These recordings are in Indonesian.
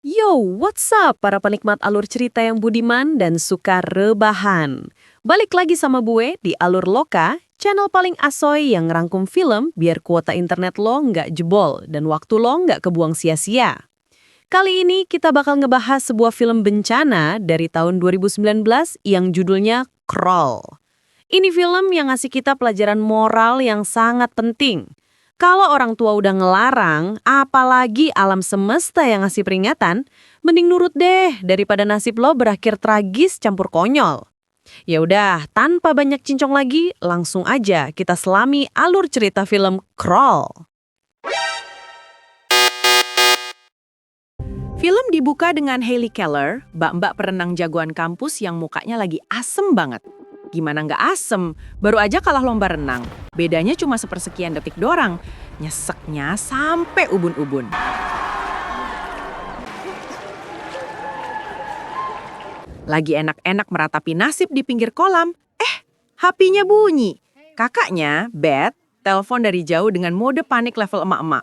Yo, what's up para penikmat alur cerita yang budiman dan suka rebahan. Balik lagi sama gue di Alur Loka, channel paling asoy yang ngerangkum film biar kuota internet lo nggak jebol dan waktu lo nggak kebuang sia-sia. Kali ini kita bakal ngebahas sebuah film bencana dari tahun 2019 yang judulnya Crawl. Ini film yang ngasih kita pelajaran moral yang sangat penting. Kalau orang tua udah ngelarang, apalagi alam semesta yang ngasih peringatan, mending nurut deh daripada nasib lo berakhir tragis campur konyol. Ya udah, tanpa banyak cincong lagi, langsung aja kita selami alur cerita film Crawl. Film dibuka dengan Hailey Keller, mbak-mbak perenang jagoan kampus yang mukanya lagi asem banget. Gimana nggak asem? Baru aja kalah lomba renang. Bedanya cuma sepersekian detik doang. Nyeseknya sampai ubun-ubun. Lagi enak-enak meratapi nasib di pinggir kolam. HP-nya bunyi. Kakaknya, Beth, telepon dari jauh dengan mode panik level emak-emak.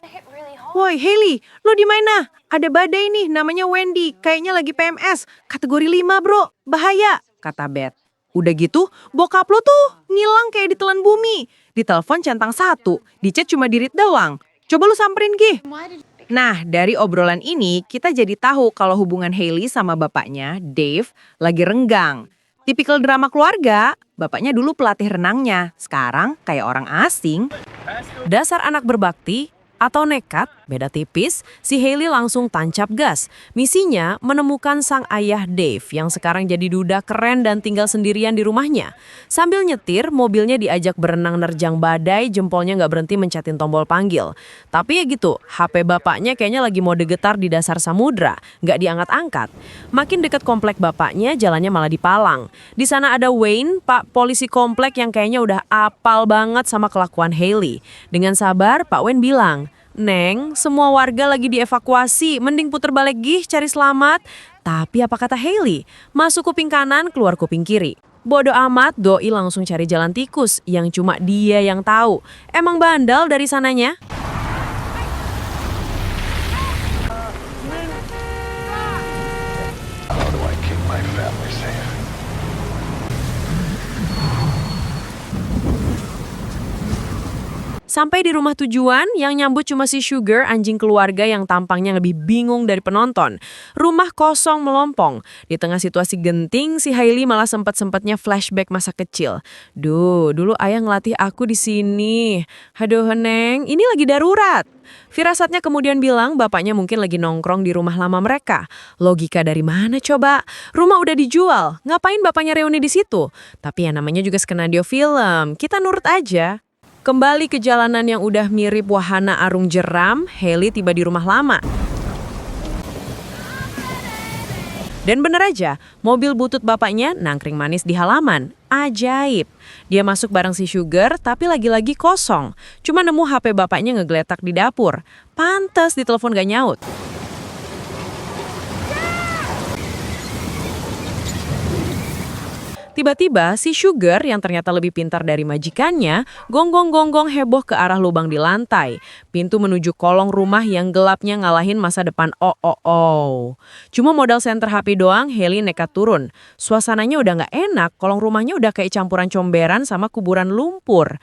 Woi, Hailey, lo di mana? Ada badai nih, namanya Wendy. Kayaknya lagi PMS. Kategori 5, bro. Bahaya, kata Beth. Udah gitu, bokap lo tuh ngilang kayak ditelan bumi. Ditelepon centang 1, di chat cuma di-read doang. Coba lu samperin, Gih. Nah, dari obrolan ini kita jadi tahu kalau hubungan Hailey sama bapaknya, Dave, lagi renggang. Tipikal drama keluarga, bapaknya dulu pelatih renangnya, sekarang kayak orang asing. Dasar anak berbakti atau nekat, beda tipis, si Hailey langsung tancap gas. Misinya menemukan sang ayah Dave yang sekarang jadi duda keren dan tinggal sendirian di rumahnya. Sambil nyetir, mobilnya diajak berenang nerjang badai, jempolnya nggak berhenti mencetin tombol panggil. Tapi ya gitu, HP bapaknya kayaknya lagi mode getar di dasar samudra, nggak diangkat-angkat. Makin dekat komplek bapaknya, jalannya malah dipalang. Di sana ada Wayne, pak polisi komplek yang kayaknya udah apal banget sama kelakuan Hailey. Dengan sabar, Pak Wayne bilang, Neng, semua warga lagi dievakuasi, mending puter balik Gih cari selamat. Tapi apa kata Hailey? Masuk kuping kanan, keluar kuping kiri. Bodo amat, doi langsung cari jalan tikus yang cuma dia yang tahu. Emang bandal dari sananya? How do I keep my family safe? Sampai di rumah tujuan, yang nyambut cuma si Sugar, anjing keluarga yang tampangnya lebih bingung dari penonton. Rumah kosong melompong. Di tengah situasi genting, si Hailey malah sempat-sempatnya flashback masa kecil. Duh, dulu ayah ngelatih aku di sini. Aduh, Neng, ini lagi darurat. Firasatnya kemudian bilang bapaknya mungkin lagi nongkrong di rumah lama mereka. Logika dari mana coba? Rumah udah dijual, ngapain bapaknya reuni di situ? Tapi ya namanya juga skenario film, kita nurut aja. Kembali ke jalanan yang udah mirip wahana arung jeram, Hailey tiba di rumah lama. Dan bener aja, mobil butut bapaknya nangkring manis di halaman. Ajaib. Dia masuk bareng si Sugar, tapi lagi-lagi kosong. Cuma nemu HP bapaknya ngegeletak di dapur. Pantes ditelepon gak nyaut. Tiba-tiba si Sugar yang ternyata lebih pintar dari majikannya, gonggong-gonggong heboh ke arah lubang di lantai. Pintu menuju kolong rumah yang gelapnya ngalahin masa depan. Cuma modal senter HP doang, Hailey nekat turun. Suasananya udah nggak enak, kolong rumahnya udah kayak campuran comberan sama kuburan lumpur.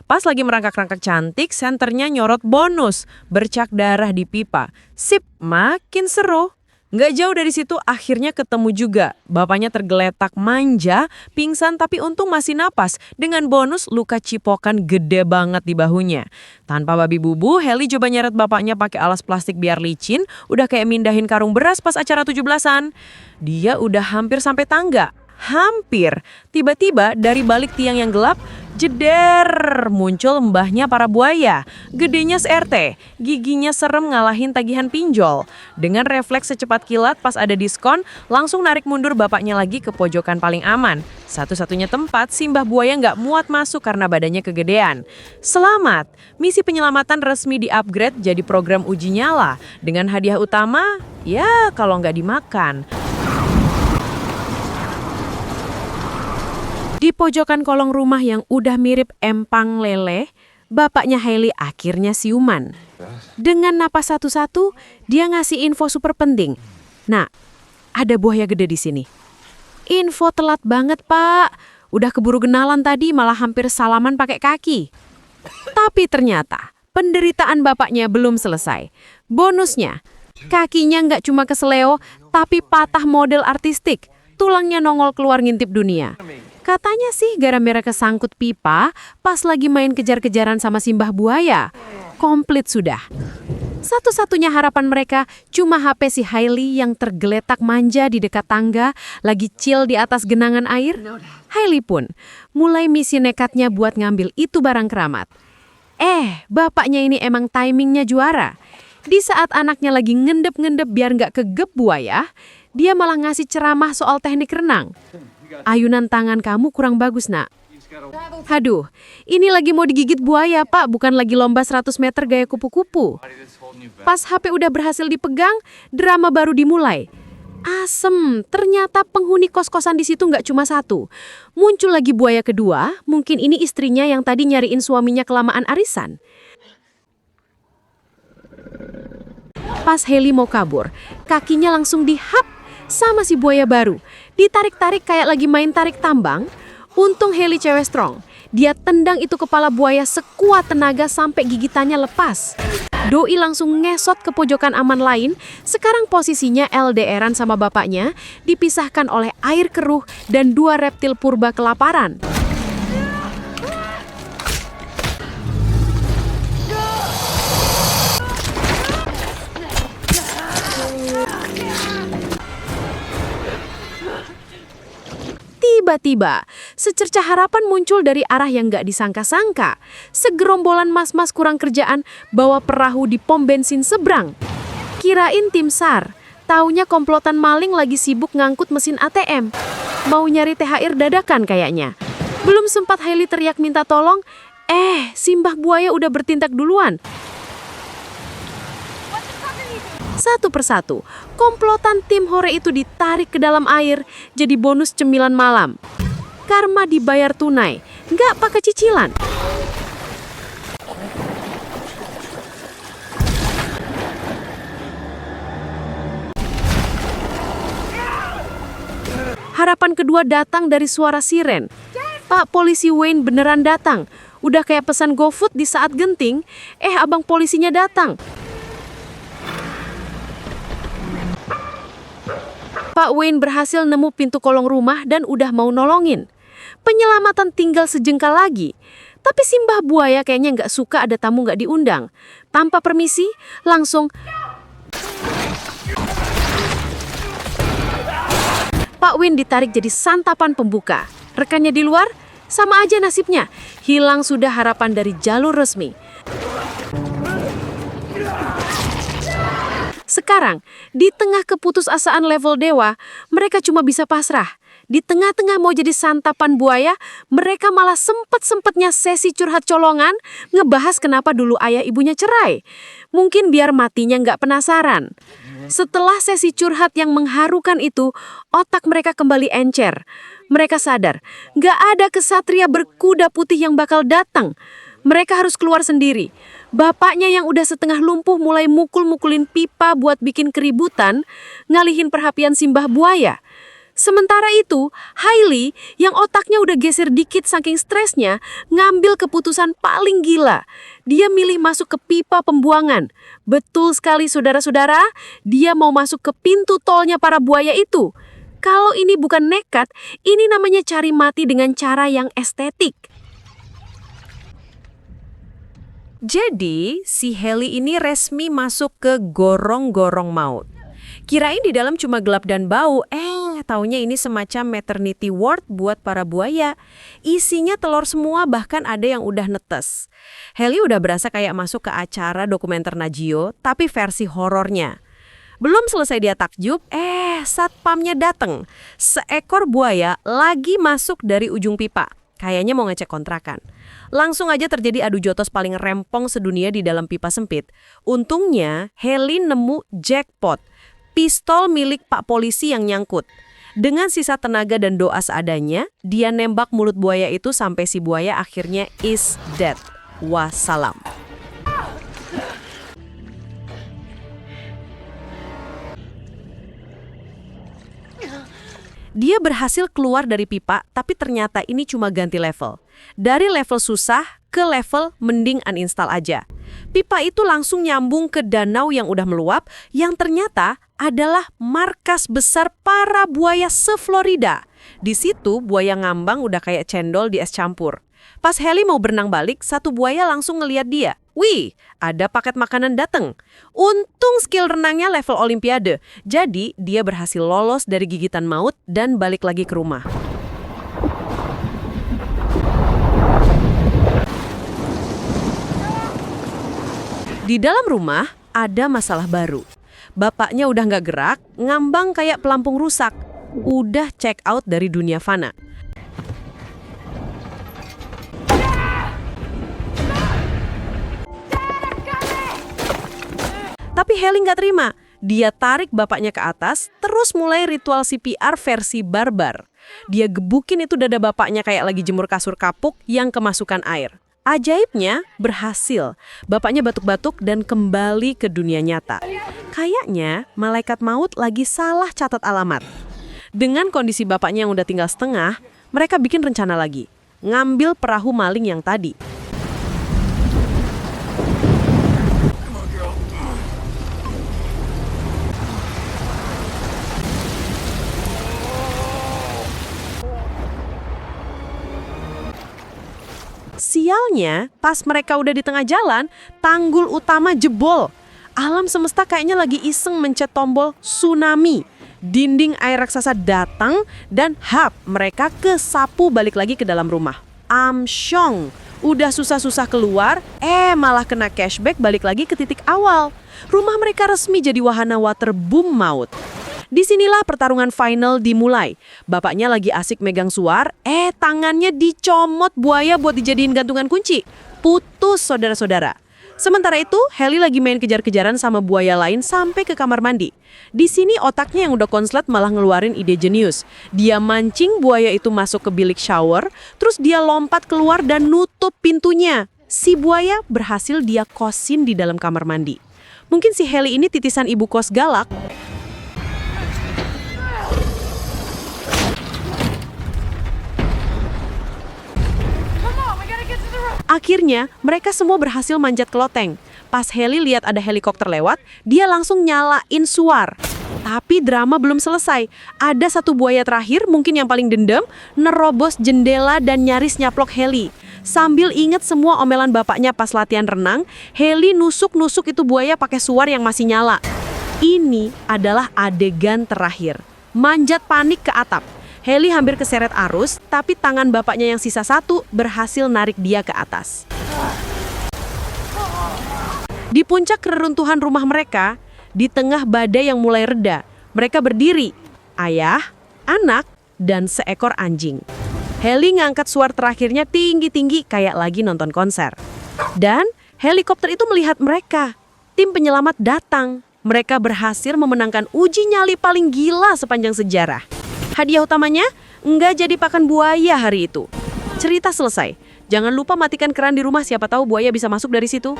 Pas lagi merangkak-rangkak cantik, senternya nyorot bonus, bercak darah di pipa. Sip, makin seru. Nggak jauh dari situ akhirnya ketemu juga. Bapaknya tergeletak manja, pingsan tapi untung masih napas. Dengan bonus luka cipokan gede banget di bahunya. Tanpa babi bubu, Hailey coba nyeret bapaknya pakai alas plastik biar licin. Udah kayak mindahin karung beras pas acara 17-an. Dia udah hampir sampai tangga. Hampir. Tiba-tiba dari balik tiang yang gelap, Jeder, muncul mbahnya para buaya. Gedenya se-RT, giginya serem ngalahin tagihan pinjol. Dengan refleks secepat kilat pas ada diskon, langsung narik mundur bapaknya lagi ke pojokan paling aman. Satu-satunya tempat si mbah buaya nggak muat masuk karena badannya kegedean. Selamat, misi penyelamatan resmi di-upgrade jadi program uji nyala. Dengan hadiah utama, ya kalau nggak dimakan. Di pojokan kolong rumah yang udah mirip empang lele, bapaknya Hailey akhirnya siuman. Dengan napas satu-satu, dia ngasih info super penting. Nah, ada buaya gede di sini. Info telat banget, Pak. Udah keburu kenalan tadi, malah hampir salaman pakai kaki. Tapi ternyata, penderitaan bapaknya belum selesai. Bonusnya, kakinya nggak cuma keseleo, tapi patah model artistik. Tulangnya nongol keluar ngintip dunia. Katanya sih gara-gara kesangkut pipa pas lagi main kejar-kejaran sama si mbah buaya. Komplit sudah. Satu-satunya harapan mereka cuma HP si Hailey yang tergeletak manja di dekat tangga, lagi chill di atas genangan air. Hailey pun mulai misi nekatnya buat ngambil itu barang keramat. Bapaknya ini emang timingnya juara. Di saat anaknya lagi ngendep-ngendep biar nggak kegep buaya, dia malah ngasih ceramah soal teknik renang. Ayunan tangan kamu kurang bagus, nak. Haduh, ini lagi mau digigit buaya, Pak, bukan lagi lomba 100 meter gaya kupu-kupu. Pas HP udah berhasil dipegang, drama baru dimulai. Asem, ternyata penghuni kos-kosan di situ nggak cuma satu. Muncul lagi buaya kedua, mungkin ini istrinya yang tadi nyariin suaminya kelamaan arisan. Pas Hailey mau kabur, kakinya langsung dihap sama si buaya baru. Ditarik-tarik kayak lagi main tarik tambang. Untung Hailey cewek strong. Dia tendang itu kepala buaya sekuat tenaga sampai gigitannya lepas. Doi langsung ngesot ke pojokan aman lain. Sekarang posisinya LDR-an sama bapaknya, dipisahkan oleh air keruh dan 2 reptil purba kelaparan. Tiba-tiba, secercah harapan muncul dari arah yang gak disangka-sangka. Segerombolan mas-mas kurang kerjaan bawa perahu di pom bensin seberang. Kirain tim SAR, taunya komplotan maling lagi sibuk ngangkut mesin ATM. Mau nyari THR dadakan kayaknya. Belum sempat Hailey teriak minta tolong, si mbah buaya udah bertindak duluan. Satu persatu, komplotan tim hore itu ditarik ke dalam air jadi bonus cemilan malam. Karma dibayar tunai, nggak pakai cicilan. Harapan kedua datang dari suara siren. Pak polisi Wayne beneran datang. Udah kayak pesan GoFood di saat genting, abang polisinya datang. Pak Wayne berhasil nemu pintu kolong rumah dan udah mau nolongin. Penyelamatan tinggal sejengkal lagi. Tapi si mbah buaya kayaknya nggak suka ada tamu nggak diundang. Tanpa permisi, langsung... Pak Wayne ditarik jadi santapan pembuka. Rekannya di luar, sama aja nasibnya. Hilang sudah harapan dari jalur resmi. Sekarang, di tengah keputusasaan level dewa, mereka cuma bisa pasrah. Di tengah-tengah mau jadi santapan buaya, mereka malah sempet-sempetnya sesi curhat colongan, ngebahas kenapa dulu ayah ibunya cerai. Mungkin biar matinya nggak penasaran. Setelah sesi curhat yang mengharukan itu, otak mereka kembali encer. Mereka sadar, nggak ada kesatria berkuda putih yang bakal datang. Mereka harus keluar sendiri. Bapaknya yang udah setengah lumpuh mulai mukul-mukulin pipa buat bikin keributan, ngalihin perhatian si mbah buaya. Sementara itu, Hailey yang otaknya udah geser dikit saking stresnya, ngambil keputusan paling gila. Dia milih masuk ke pipa pembuangan. Betul sekali saudara-saudara, dia mau masuk ke pintu tolnya para buaya itu. Kalau ini bukan nekat, ini namanya cari mati dengan cara yang estetik. Jadi, si Hailey ini resmi masuk ke gorong-gorong maut. Kirain di dalam cuma gelap dan bau, taunya ini semacam maternity ward buat para buaya. Isinya telur semua, bahkan ada yang udah netes. Haley udah berasa kayak masuk ke acara dokumenter Nagio, tapi versi horornya. Belum selesai dia takjub, satpamnya dateng. Seekor buaya lagi masuk dari ujung pipa. Kayaknya mau ngecek kontrakan. Langsung aja terjadi adu jotos paling rempong sedunia di dalam pipa sempit. Untungnya, Haley nemu jackpot. Pistol milik Pak Polisi yang nyangkut. Dengan sisa tenaga dan doa seadanya, dia nembak mulut buaya itu sampai si buaya akhirnya is dead. Wassalam. Dia berhasil keluar dari pipa, tapi ternyata ini cuma ganti level. Dari level susah ke level mending uninstall aja. Pipa itu langsung nyambung ke danau yang udah meluap, yang ternyata adalah markas besar para buaya se-Florida. Di situ buaya ngambang udah kayak cendol di es campur. Pas Haley mau berenang balik, satu buaya langsung ngeliat dia. Wih, ada paket makanan dateng. Untung skill renangnya level olimpiade. Jadi, dia berhasil lolos dari gigitan maut dan balik lagi ke rumah. Di dalam rumah, ada masalah baru. Bapaknya udah nggak gerak, ngambang kayak pelampung rusak. Udah check out dari dunia fana. Tapi Haley nggak terima. Dia tarik bapaknya ke atas, terus mulai ritual CPR versi barbar. Dia gebukin itu dada bapaknya kayak lagi jemur kasur kapuk yang kemasukan air. Ajaibnya, berhasil. Bapaknya batuk-batuk dan kembali ke dunia nyata. Kayaknya malaikat maut lagi salah catat alamat. Dengan kondisi bapaknya yang udah tinggal setengah, mereka bikin rencana lagi. Ngambil perahu maling yang tadi. Sialnya, pas mereka udah di tengah jalan, tanggul utama jebol. Alam semesta kayaknya lagi iseng mencet tombol tsunami. Dinding air raksasa datang dan mereka kesapu balik lagi ke dalam rumah. Amsyong, udah susah-susah keluar, malah kena cashback balik lagi ke titik awal. Rumah mereka resmi jadi wahana waterboom maut. Disinilah pertarungan final dimulai. Bapaknya lagi asik megang suar, tangannya dicomot buaya buat dijadiin gantungan kunci. Putus saudara-saudara. Sementara itu, Haley lagi main kejar-kejaran sama buaya lain sampai ke kamar mandi. Di sini otaknya yang udah konslet malah ngeluarin ide jenius. Dia mancing buaya itu masuk ke bilik shower, terus dia lompat keluar dan nutup pintunya. Si buaya berhasil dia kosin di dalam kamar mandi. Mungkin si Haley ini titisan ibu kos galak. Akhirnya, mereka semua berhasil manjat ke loteng. Pas Haley lihat ada helikopter lewat, dia langsung nyalain suar. Tapi drama belum selesai. Ada satu buaya terakhir, mungkin yang paling dendam, nerobos jendela dan nyaris nyaplok Haley. Sambil inget semua omelan bapaknya pas latihan renang, Haley nusuk-nusuk itu buaya pakai suar yang masih nyala. Ini adalah adegan terakhir. Manjat panik ke atap. Haley hampir keseret arus, tapi tangan bapaknya yang sisa satu berhasil narik dia ke atas. Di puncak reruntuhan rumah mereka, di tengah badai yang mulai reda, mereka berdiri, ayah, anak, dan seekor anjing. Haley ngangkat suar terakhirnya tinggi-tinggi kayak lagi nonton konser. Dan helikopter itu melihat mereka. Tim penyelamat datang. Mereka berhasil memenangkan uji nyali paling gila sepanjang sejarah. Hadiah utamanya, nggak jadi pakan buaya hari itu. Cerita selesai. Jangan lupa matikan keran di rumah, siapa tahu buaya bisa masuk dari situ.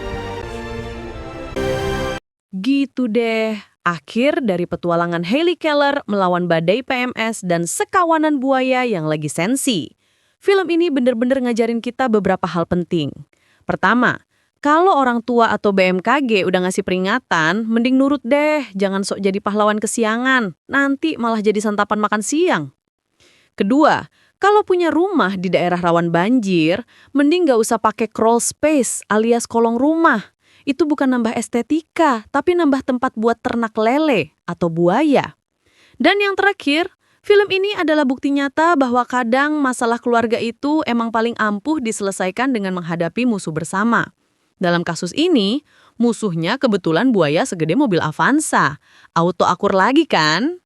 Gitu deh. Akhir dari petualangan Haley Keller melawan badai PMS dan sekawanan buaya yang lagi sensi. Film ini bener-bener ngajarin kita beberapa hal penting. Pertama, kalau orang tua atau BMKG udah ngasih peringatan, mending nurut deh, jangan sok jadi pahlawan kesiangan. Nanti malah jadi santapan makan siang. Kedua, kalau punya rumah di daerah rawan banjir, mending gak usah pakai crawl space alias kolong rumah. itu bukan nambah estetika, tapi nambah tempat buat ternak lele atau buaya. Dan yang terakhir, film ini adalah bukti nyata bahwa kadang masalah keluarga itu emang paling ampuh diselesaikan dengan menghadapi musuh bersama. Dalam kasus ini, musuhnya kebetulan buaya segede mobil Avanza. Auto akur lagi kan?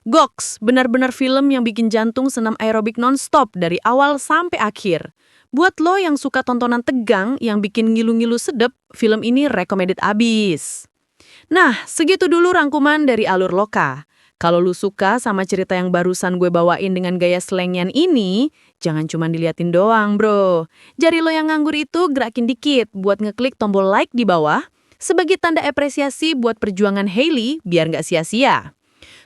Goks, benar-benar film yang bikin jantung senam aerobik nonstop dari awal sampai akhir. Buat lo yang suka tontonan tegang yang bikin ngilu-ngilu sedep, film ini recommended abis. Nah, segitu dulu rangkuman dari Alur Loka. Kalau lu suka sama cerita yang barusan gue bawain dengan gaya slengian ini, jangan cuma diliatin doang, bro. Jari lo yang nganggur itu gerakin dikit buat ngeklik tombol like di bawah sebagai tanda apresiasi buat perjuangan Hailey biar nggak sia-sia.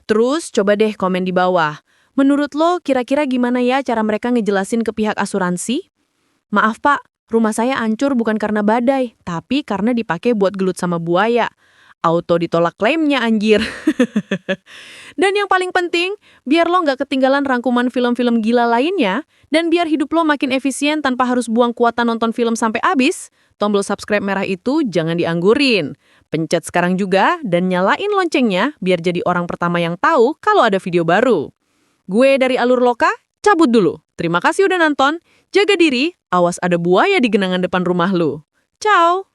Terus coba deh komen di bawah. Menurut lo kira-kira gimana ya cara mereka ngejelasin ke pihak asuransi? Maaf pak, rumah saya hancur bukan karena badai, tapi karena dipakai buat gelut sama buaya. Auto ditolak klaimnya anjir. Dan yang paling penting, biar lo nggak ketinggalan rangkuman film-film gila lainnya, dan biar hidup lo makin efisien tanpa harus buang kuota nonton film sampai habis, tombol subscribe merah itu jangan dianggurin. Pencet sekarang juga dan nyalain loncengnya biar jadi orang pertama yang tahu kalau ada video baru. Gue dari Alur Loka, cabut dulu. Terima kasih udah nonton. Jaga diri, awas ada buaya di genangan depan rumah lu. Ciao!